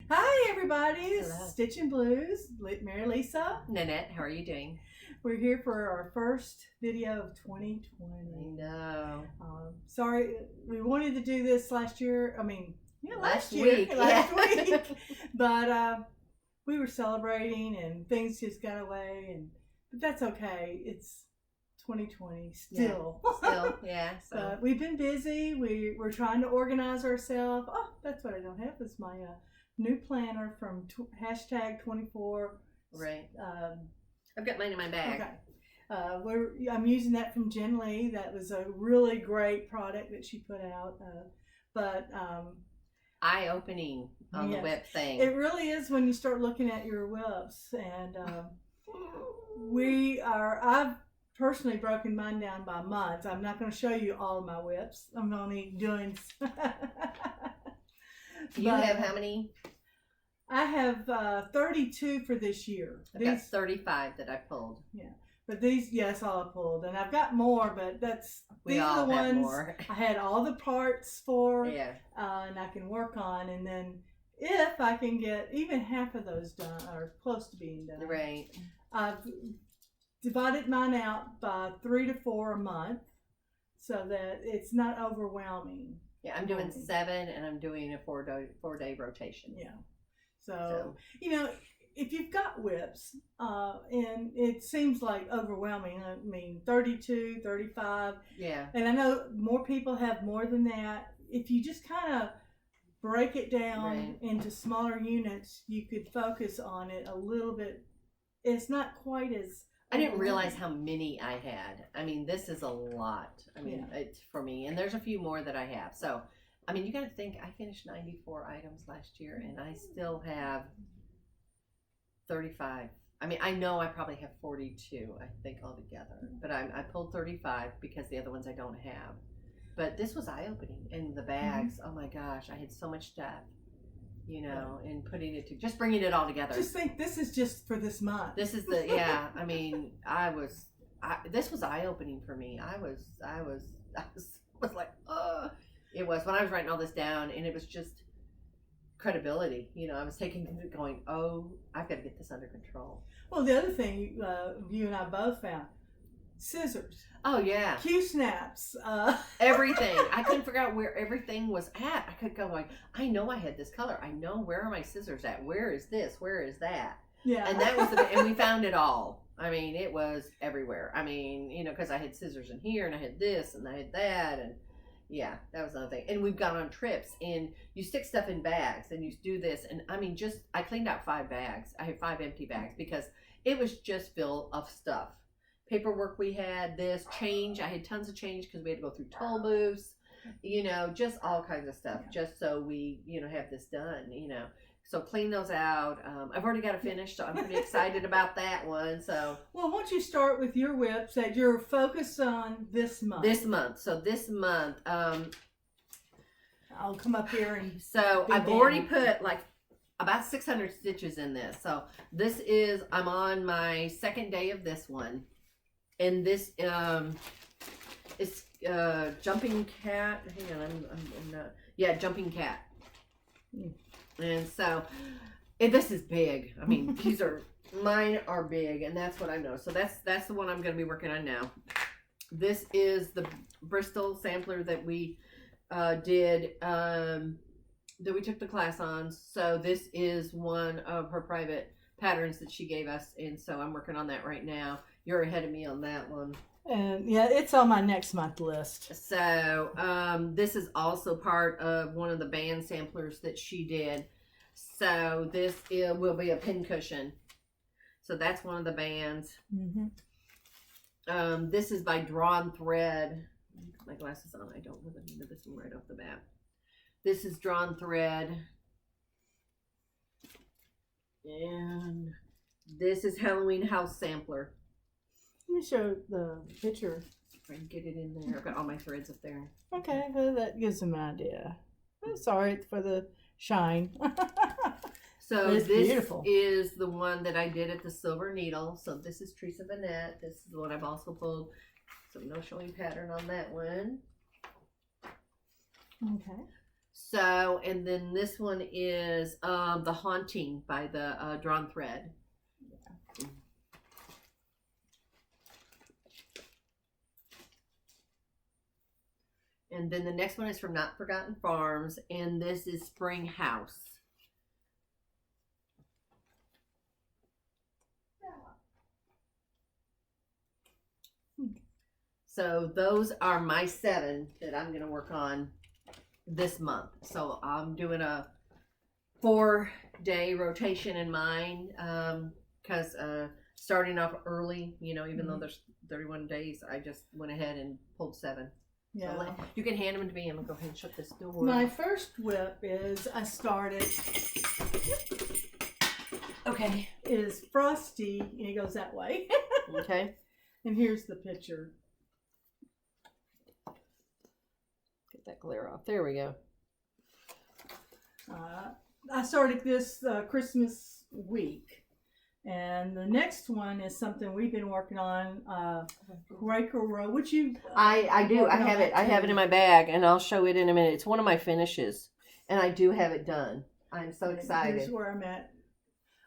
Hi everybody, Hello. Stitchin' Blues, Mary Lisa. Nannett, how are you doing? We're here for our first video of 2020. I know. Sorry, we wanted to do this last year. Last week. week. But we were celebrating and things just got away. But that's okay. It's 2020 still. Yeah. So But we've been busy. We're trying to organize ourselves. Oh, that's what I don't have is my new planner from #24. right. I've got mine in my bag. Okay. I'm using that from Jen Lee. That was a really great product that she put out. Eye-opening on the WIPS thing. It really is when you start looking at your WIPS. And I've personally broken mine down by months. I'm not going to show you all of my WIPS. I'm only doing... You have how many? I have 32 for this year. I've got 35 that I pulled. Yeah, but these, yes, all I pulled, and I've got more, but these are the ones more. I had all the parts for. Yeah. And I can work on, and then if I can get even half of those done or close to being done, Right. I've divided mine out by 3 to 4 a month, so that it's not overwhelming. Yeah, I'm doing 7, and I'm doing a 4-day rotation. Yeah. So, if you've got WIPS, and it seems like overwhelming, 32, 35. Yeah. And I know more people have more than that. If you just kind of break it down into smaller units, you could focus on it a little bit. It's not quite as... I didn't realize how many I had. This is a lot. It's for me. And there's a few more that I have. So, you got to think, I finished 94 items last year, and I still have 35. I know I probably have 42, I think, altogether. But I pulled 35 because the other ones I don't have. But this was eye-opening. And the bags, oh my gosh, I had so much stuff, and putting it just bringing it all together. Just think, this is just for this month. This is this was eye-opening for me. I was like, oh. It was when I was writing all this down, and it was just credibility. I was going, oh, I've got to get this under control. Well, the other thing you and I both found, scissors. Oh, yeah. Q-snaps. Everything. I couldn't figure out where everything was at. I could go like, I know I had this color. I know, where are my scissors at? Where is this? Where is that? Yeah. And that was and we found it all. It was everywhere. Because I had scissors in here, and I had this, and I had that, and yeah, that was another thing. And we've gone on trips, and you stick stuff in bags, and you do this, and I cleaned out 5 bags. I had 5 empty bags because it was just full of stuff. Paperwork we had, this, change. I had tons of change because we had to go through toll booths, just all kinds of stuff, just so we, have this done, So clean those out. I've already got it finished, so I'm pretty excited about that one. So, well, once you start with your WIPS that you're focused on this month. So this month, I'll come up here and. So I've already put like about 600 stitches in this. So this is, I'm on my 2nd day of this one, and this is Jumping Cat. Hang on, I'm not. Yeah, Jumping Cat. And so, this is big. Mine are big, and that's what I know. So that's the one I'm going to be working on now. This is the Bristol sampler that we did, that we took the class on. So this is one of her private patterns that she gave us, and so I'm working on that right now. You're ahead of me on that one. And yeah, it's on my next month list. So this is also part of one of the band samplers that she did. So this will be a pin cushion. So that's one of the bands. Mm-hmm. This is by Drawn Thread. Put my glasses on. I don't really know this one right off the bat. This is Drawn Thread. And this is Halloween House Sampler. Let me show the picture. If I can get it in there. I've got all my threads up there. Okay, well, that gives them an idea. I'm sorry for the shine. So it's this beautiful. Is the one that I did at the Silver Needle. So this is Lisa and Nannett. This is the one I've also pulled. So no showing pattern on that one. Okay. So, and then this one is The Haunting by the Drawn Thread. And then the next one is from Not Forgotten Farms, and this is Spring House. So those are my 7 that I'm going to work on this month. So I'm doing a 4-day rotation in mine because starting off early, you know, even though there's 31 days, I just went ahead and pulled 7. Yeah. So you can hand them to me. I'm going to go ahead and shut this door. My first whip is I started. Okay. Is Frosty, and it goes that way. Okay. And here's the picture. Get that glare off. There we go. I started this Christmas week. And the next one is something we've been working on, Quaker Row, which you... I do. I have it. I have it in my bag, and I'll show it in a minute. It's one of my finishes, and I do have it done. I'm so excited. Here's where I'm at.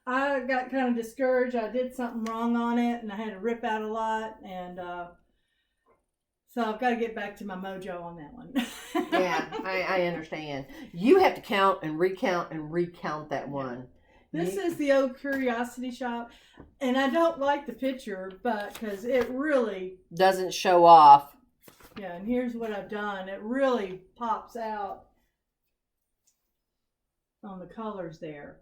I got kind of discouraged. I did something wrong on it, and I had to rip out a lot, and so I've got to get back to my mojo on that one. Yeah, I understand. You have to count and recount that one. This is the old Curiosity Shop, and I don't like the picture, but because it really doesn't show off. Yeah, and here's what I've done. It really pops out on the colors there.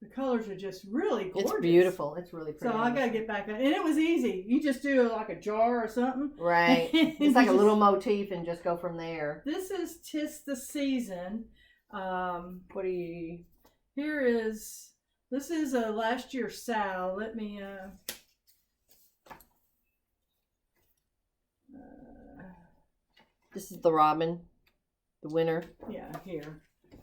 The colors are just really gorgeous. It's beautiful. It's really pretty. So I gotta get back on, and it was easy. You just do like a jar or something, right? It's like a little motif, and just go from there. This is 'Tis the Season. What do you? Here is, this is a last year Sal. Let me, this is the robin, the winner. Yeah, here.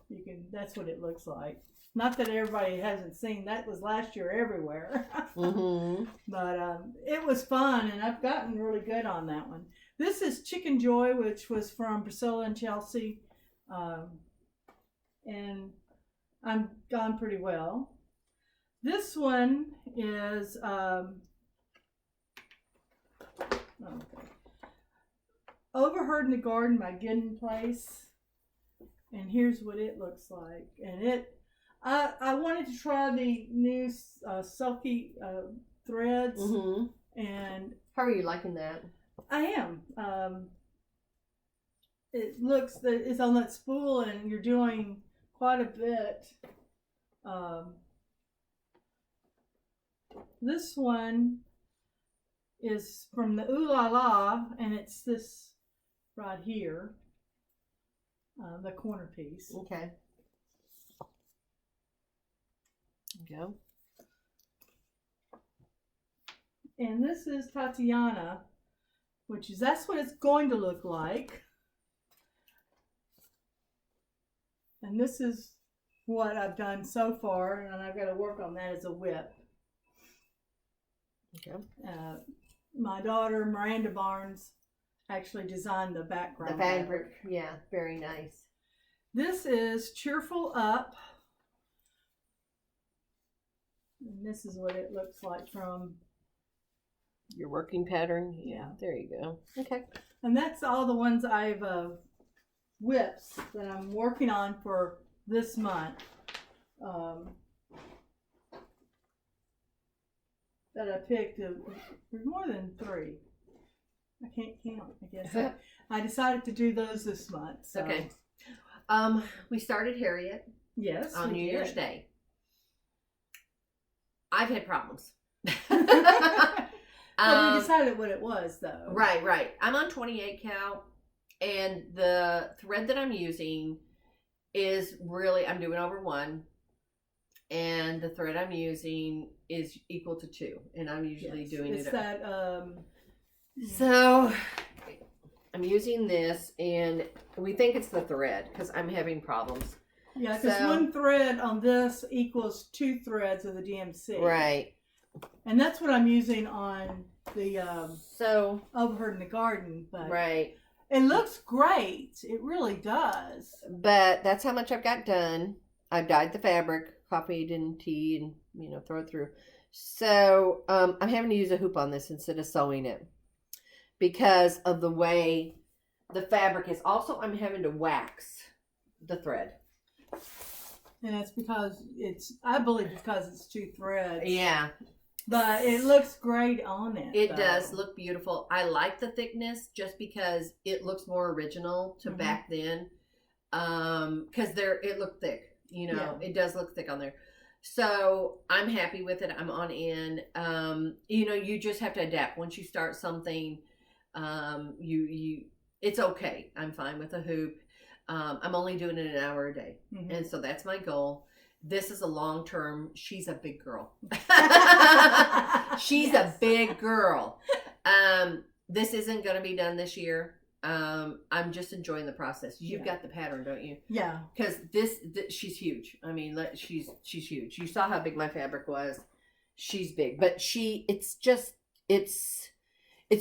You can, that's what it looks like. Not that everybody hasn't seen, that was last year everywhere. Mm-hmm. But it was fun, and I've gotten really good on that one. This is Chicken Joy, which was from Priscilla and Chelsea. And I'm gone pretty well. This one is Overheard in the Garden by Gooden Place. And here's what it looks like. And I wanted to try the new silky threads. Mm-hmm. And how are you liking that? I am. It looks that it's on that spool, and you're doing quite a bit. This one is from the Ooh La La, and it's this right here, the corner piece. Okay. Go. And this is Tatiana, which is, that's what it's going to look like. And this is what I've done so far, and I've got to work on that as a whip. Okay. My daughter, Miranda Barnes, actually designed the background. The fabric, yeah, very nice. This is Cheerful Up. And this is what it looks like from your working pattern. Yeah, there you go. Okay. And that's all the ones I've WIPS that I'm working on for this month. That I picked. There's more than 3. I can't count, I guess. I decided to do those this month. So. Okay. We started Harriet. Yes. On New Year's Day. I've had problems. But we decided what it was, though. Right. I'm on 28 count, and the thread that I'm using is really, I'm doing over 1, and the thread I'm using is equal to 2, and I'm usually doing it's it. That. So I'm using this, and we think it's the thread because I'm having problems. Yeah, because 1 thread on this equals 2 threads of the DMC. Right. And that's what I'm using on the Overheard in the Garden. But right. It looks great. It really does. But that's how much I've got done. I've dyed the fabric, copied and tea, and throw it through. So I'm having to use a hoop on this instead of sewing it because of the way the fabric is. Also, I'm having to wax the thread. And that's because I believe it's because it's 2 threads. Yeah. But it looks great on it. It does look beautiful. I like the thickness just because it looks more original to back then. Because it looked thick. It does look thick on there. So I'm happy with it. I'm on in. You just have to adapt. Once you start something, it's okay. I'm fine with a hoop. I'm only doing it an hour a day. And so that's my goal. This is a long term. She's a big girl. She's a big girl. This isn't going to be done this year. I'm just enjoying the process. You've got the pattern, don't you? Yeah. Because she's huge. I mean, she's huge. You saw how big my fabric was. She's big, but it's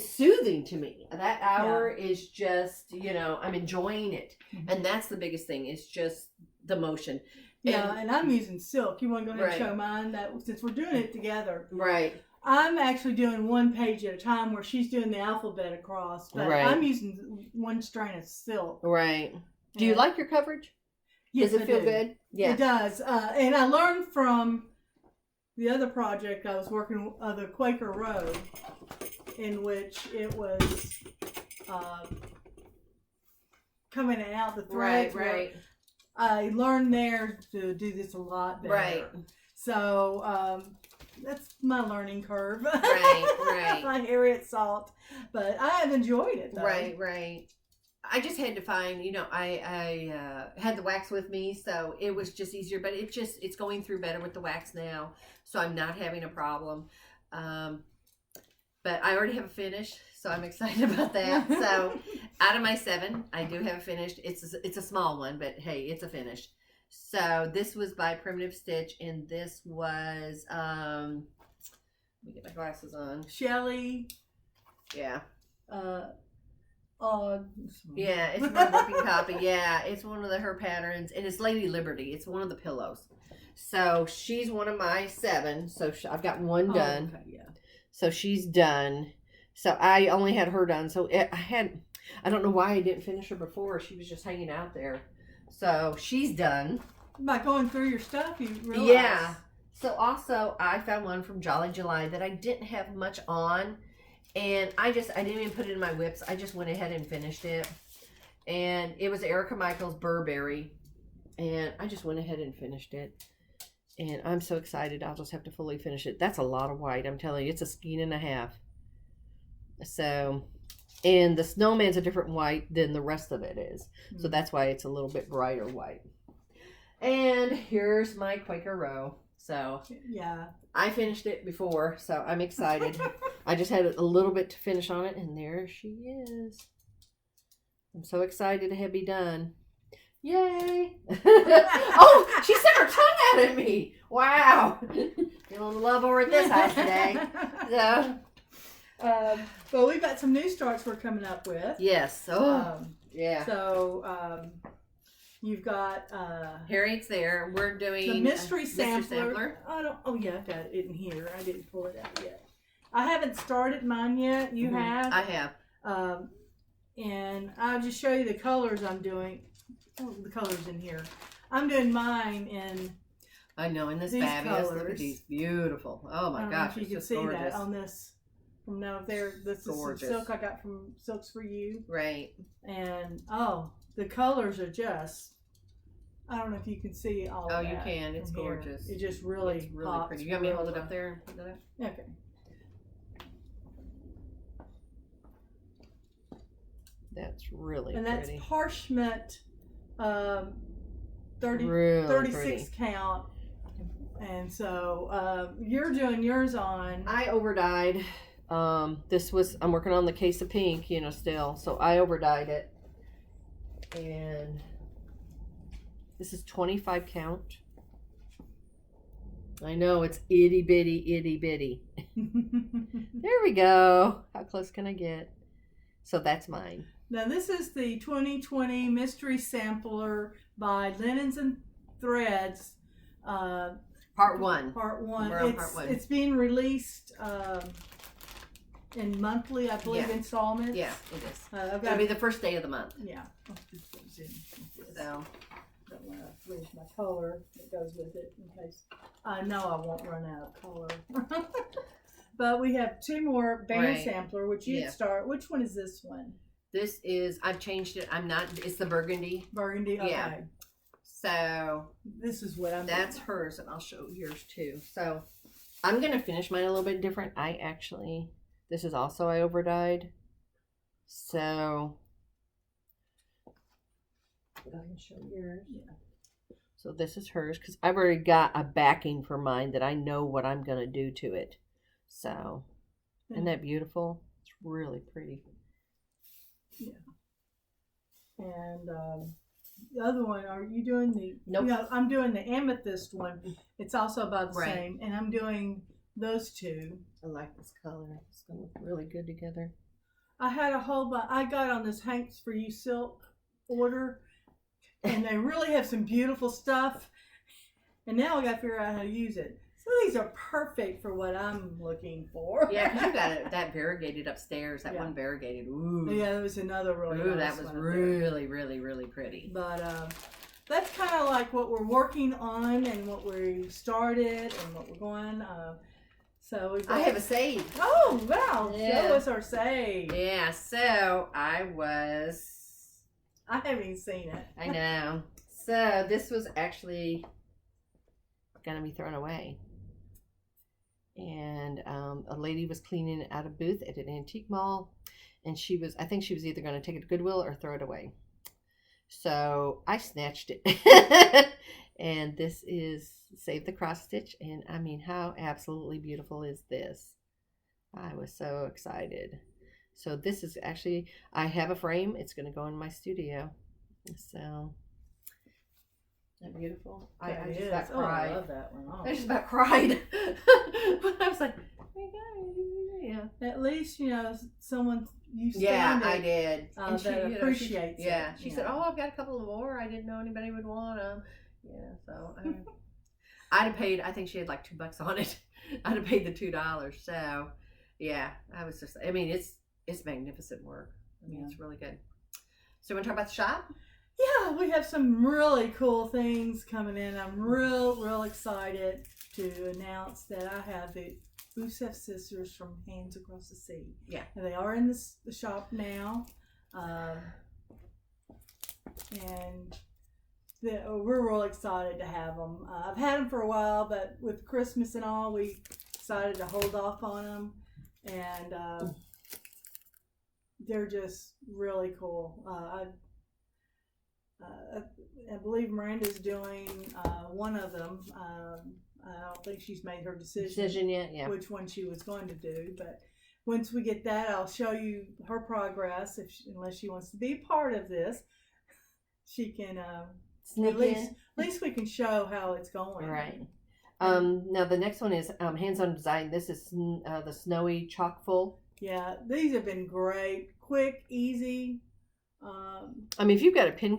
soothing to me. That hour is just, I'm enjoying it. And that's the biggest thing. It's just the motion. Yeah, and I'm using silk. You want to go ahead and show mine? That since we're doing it together. Right. I'm actually doing one page at a time where she's doing the alphabet across. But I'm using one strand of silk. Right. Do you like your coverage? Yes, does it feel good? Yeah. It does. And I learned from the other project I was working on, the Quaker Road, in which it was coming out the threads. Right. I learned there to do this a lot better. Right. So that's my learning curve. Right. My Harriet Salt. But I have enjoyed it, though. Right. I just had to find, I had the wax with me, so it was just easier. But it's going through better with the wax now, so I'm not having a problem. But I already have a finish, so I'm excited about that. So out of my 7, I do have a finished. It's a small one, but hey, it's a finish. So this was by Primitive Stitch, and this was let me get my glasses on. Shelley. Yeah. Yeah, it's my working copy. Yeah, it's one of her patterns, and it's Lady Liberty. It's one of the pillows. So she's one of my 7. So I've got one done. Okay, yeah. So she's done. So I only had her done. So I don't know why I didn't finish her before. She was just hanging out there. So she's done. By going through your stuff, you realize. Yeah. So also I found one from Jolly July that I didn't have much on. And I didn't even put it in my WIPS. I just went ahead and finished it. And it was Erica Michaels Burberry. And I just went ahead and finished it. And I'm so excited. I'll just have to fully finish it. That's a lot of white. I'm telling you, it's a skein and a half. So, and the snowman's a different white than the rest of it is. So that's why it's a little bit brighter white. And here's my Quaker Row. So, yeah, I finished it before, so I'm excited. I just had a little bit to finish on it, and there she is. I'm so excited to be done. Yay! Oh, she set her tongue out at me. Wow. Feeling love over at this house today. So, well, we've got some new starts we're coming up with. yes. Oh, yeah. So, you've got Harriet's there. We're doing the mystery sampler. Oh yeah, I've got it in here. I didn't pull it out yet. I haven't started mine yet. You have? I have. And I'll just show you the colors I'm doing. Oh, the colors in here. I'm doing mine in. I know, in this these fabulous. Look at colors. these beautiful. Oh my gosh, you can it's see gorgeous. that on this. From now there, this is some Gorgeous. silk I got from Silks for You. Right. And the colors are just. I don't know if you can see all of that. Oh, you can. It's from here. gorgeous. It just really It's really pops pretty. You want me to hold it real up there and put that up? well. Okay. That's really And that's pretty. parchment, 36 pretty. count. And so you're doing yours on. I overdyed. I'm working on the case of pink, still. So I overdyed it. And this is 25 count. I know, it's itty bitty. There we go. How close can I get? So that's mine. Now this is the 2020 Mystery Sampler by Linens and Threads. Part 1. Part 1. We're on part 1. It's being released in monthly, I believe, installments. Yeah, it is. I've It'll be the first day of the month. Yeah. So. Don't want to lose my color that goes with it in case. I know I won't run out of color. But we have 2 more band sampler, which you'd start. Which one is this one? This is, I've changed it. It's the burgundy. Burgundy, okay. Yeah. So. This is what I'm That's doing. Hers, and I'll show yours too. So, I'm going to finish mine a little bit different. This is also I overdyed. So. I can show yours. Yeah. So this is hers because I've already got a backing for mine that I know what I'm going to do to it. So, isn't that beautiful? It's really pretty. Yeah. And the other one, are you doing the? Nope. No, I'm doing the amethyst one. It's also about the same, and I'm doing those 2. I like this color. It's going to look really good together. I had a whole bunch. I got on this Hanks for You silk order. And they really have some beautiful stuff. And now I got to figure out how to use it. So these are perfect for what I'm looking for. Yeah, because you got that variegated upstairs. That one variegated. Ooh. Yeah, there was another really nice that was really, really, really pretty. But that's kind of like what we're working on and what we started and what we're going. So I have a save. Oh, wow. Yeah. Show us our save. Yeah, so I haven't even seen it. I know. So this was actually going to be thrown away. And a lady was cleaning it out of booth at an antique mall. And I think she was either going to take it to Goodwill or throw it away. So I snatched it. And this is Save the Cross Stitch. And I mean, how absolutely beautiful is this? I was so excited. So this is actually, I have a frame. It's going to go in my studio. So, isn't that beautiful? I just about cried. I love that one. Oh. I just about cried. But I was like, oh my God. Yeah. At least, someone you found Yeah, it, I did. And she appreciates it. Yeah. She said, oh, I've got a couple more. I didn't know anybody would want them. Yeah, so I'd have paid, I think she had like $2 on it. I'd have paid the $2. So, yeah, I was just, I mean, it's magnificent work. I mean, it's really good. So you want to talk about the shop? Yeah, we have some really cool things coming in. I'm real excited to announce that I have the Usef sisters from Hands Across the Sea. Yeah. And they are in the shop now. And we're real excited to have them. I've had them for a while, but with Christmas and all, we decided to hold off on them. And they're just really cool. I believe Miranda's doing one of them. I don't think she's made her decision yet, yeah. Which one she was going to do. But once we get that, I'll show you her progress. Unless she wants to be a part of this, she can sneak in. At least we can show how it's going. Right. Now the next one is hands-on design. This is the snowy chalk full. Yeah, these have been great, quick, easy. I mean, if you've got a pin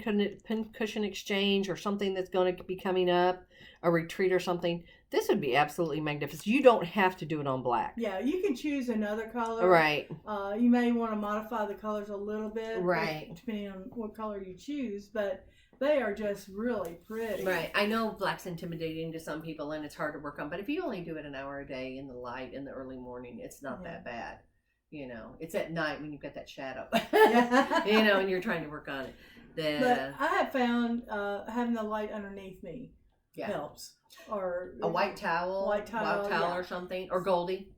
cushion exchange or something that's going to be coming up, a retreat or something, this would be absolutely magnificent. You don't have to do it on black. Yeah, you can choose another color. Right. You may want to modify the colors a little bit. Right. Depending on what color you choose, but they are just really pretty. Right. I know black's intimidating to some people and it's hard to work on, but if you only do it an hour a day in the light in the early morning, it's not that bad. It's at night when you've got that shadow, and you're trying to work on it. But I have found having the light underneath me helps. Or a white towel or something, or Goldie.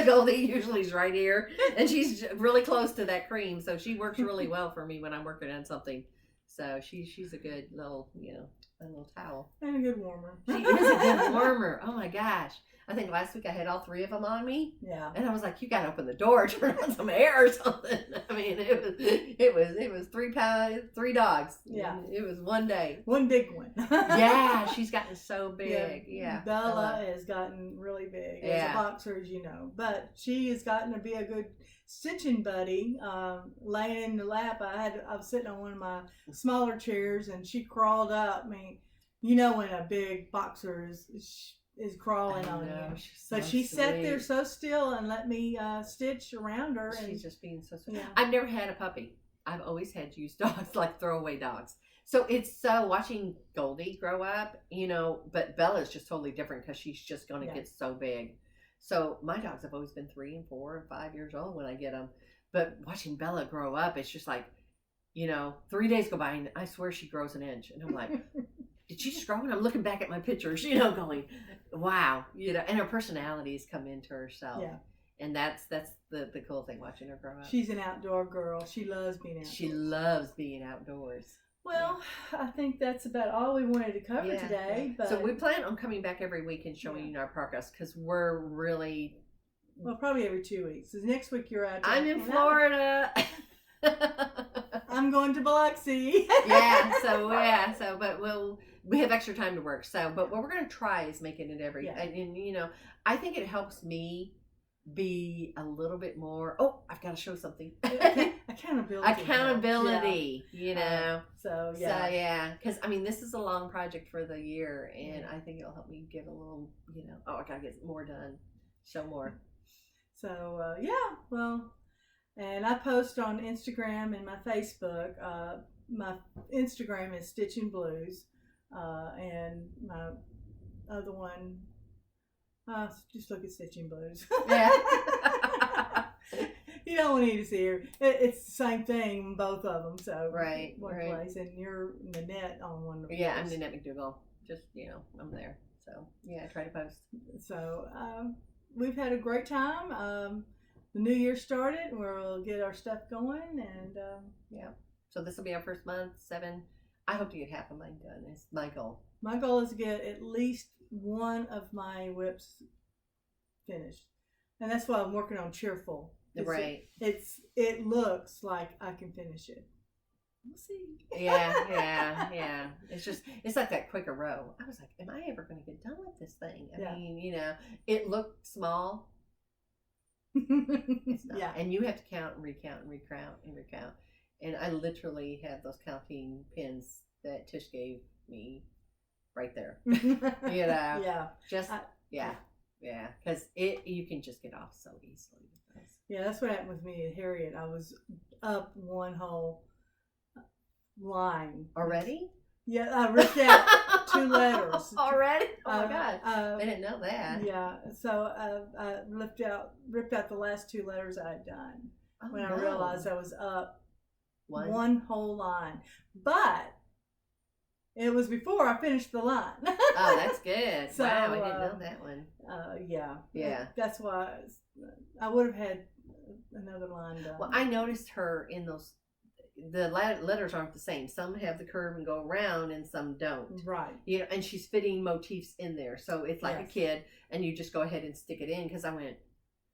Goldie usually is right here, and she's really close to that cream, so she works really well for me when I'm working on something. So she's a good little, a little towel. And a good warmer. She is a good warmer. Oh my gosh. I think last week I had all 3 of them on me. Yeah. And I was like, you gotta open the door, turn on some air or something. I mean, it was 3 pounds, 3 dogs. Yeah. It was one day. One big one. Yeah, she's gotten so big. Yeah. Bella has gotten really big as a boxer, as you know. But she has gotten to be a good stitching buddy. Laying in the lap, I was sitting on one of my smaller chairs, and she crawled up. I mean, you know when a big boxer is crawling on you. But she sat there so still and let me stitch around her. And she's just being so sweet. Yeah. I've never had a puppy. I've always had used dogs, like throwaway dogs. So it's watching Goldie grow up, you know, but Bella's just totally different because she's just going to get so big. So my dogs have always been 3 and 4 and 5 years old when I get them. But watching Bella grow up, it's just like, you know, 3 days go by and I swear she grows an inch. And I'm like, did she just grow? And I'm looking back at my pictures, you know, going, wow, you know, and her personalities come into herself. Yeah. And that's the cool thing, watching her grow up. She's an outdoor girl. She loves being outdoors. She loves being outdoors. Well, I think that's about all we wanted to cover today. But so we plan on coming back every week and showing you our progress because we're really... Well, probably every 2 weeks. Because next week you're out. I'm in Florida. I'm going to Biloxi. But we have extra time to work. So, but what we're going to try is making it every, and you know, I think it helps me be a little bit more, I've got to show something. Accountability, you know. So because I mean, this is a long project for the year, and I think it'll help me give a little, you know, I got to get more done, show more. So, well, and I post on Instagram and my Facebook. My Instagram is StitchinBlues, and my other one, just look at StitchinBlues. Yeah. You don't need to see her. It's the same thing, both of them. So one place, and you're Nannett on one of them. Yeah, I'm Nannett McDougall. Just, you know, I'm there. So I try to post. So we've had a great time. The new year started. We'll get our stuff going, and So this will be our first month, 7. I hope to get half of mine done. It's my goal. My goal is to get at least one of my WIPs finished, and that's why I'm working on Cheerful. It looks like I can finish it. We'll see. Yeah. It's like that quicker row. I was like, am I ever going to get done with this thing? I mean, you know, it looked small. It's not. And you have to count and recount and recount. And I literally have those counting pins that Tish gave me right there. You know? Because you can just get off so easily. Yeah, that's what happened with me and Harriet. I was up one whole line. Already? Yeah, I ripped out 2 letters. Already? Oh my God. I didn't know that. Yeah, so I ripped out the last 2 letters I had done when I realized I was up one whole line. But it was before I finished the line. Oh, that's good. So, wow, I didn't know that one. Yeah. That's why I would have had another line done. Well, I noticed her in those, the letters aren't the same. Some have the curve and go around and some don't. Right. You know, and she's fitting motifs in there. So it's like a kid, and you just go ahead and stick it in, because I went,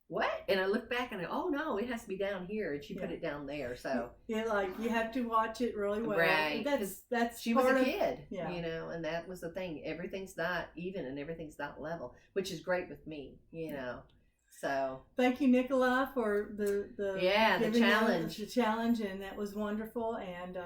what? And I looked back and I, oh no, it has to be down here, and she put it down there. So like you have to watch it really well. Right. That's she was a kid, you know, and that was the thing. Everything's not even and everything's not level, which is great with me, you know. So thank you, Nikolai, for the challenge. The challenge, and that was wonderful. And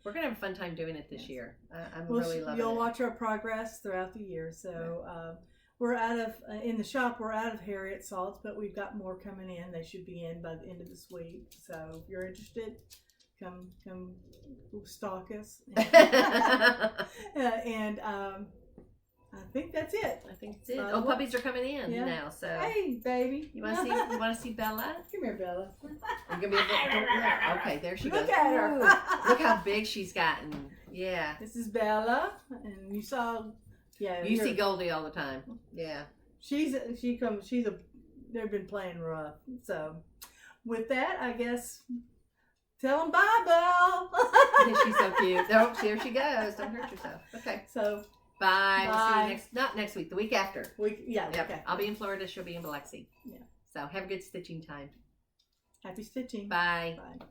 we're gonna have a fun time doing it this year. I'm really loving it. You'll watch our progress throughout the year. So we're out of in the shop. We're out of Harriet salts, but we've got more coming in. They should be in by the end of this week. So if you're interested, come stalk us. And I think that's it. Puppies are coming in now. So hey, baby, you want to see Bella? Come here, Bella. Okay, there she goes. Look at her. Look how big she's gotten. Yeah. This is Bella, and you saw. Yeah. You see Goldie all the time. Yeah. They've been playing rough. So, with that, I guess. Tell them bye, Belle. She's so cute. Don't, there she goes. Don't hurt yourself. Okay. So Bye. We'll see Bye. you not next week, the week after. yeah, Yep. okay. I'll be in Florida. She'll be in Biloxi. Yeah. So have a good stitching time. Happy stitching. Bye. Bye.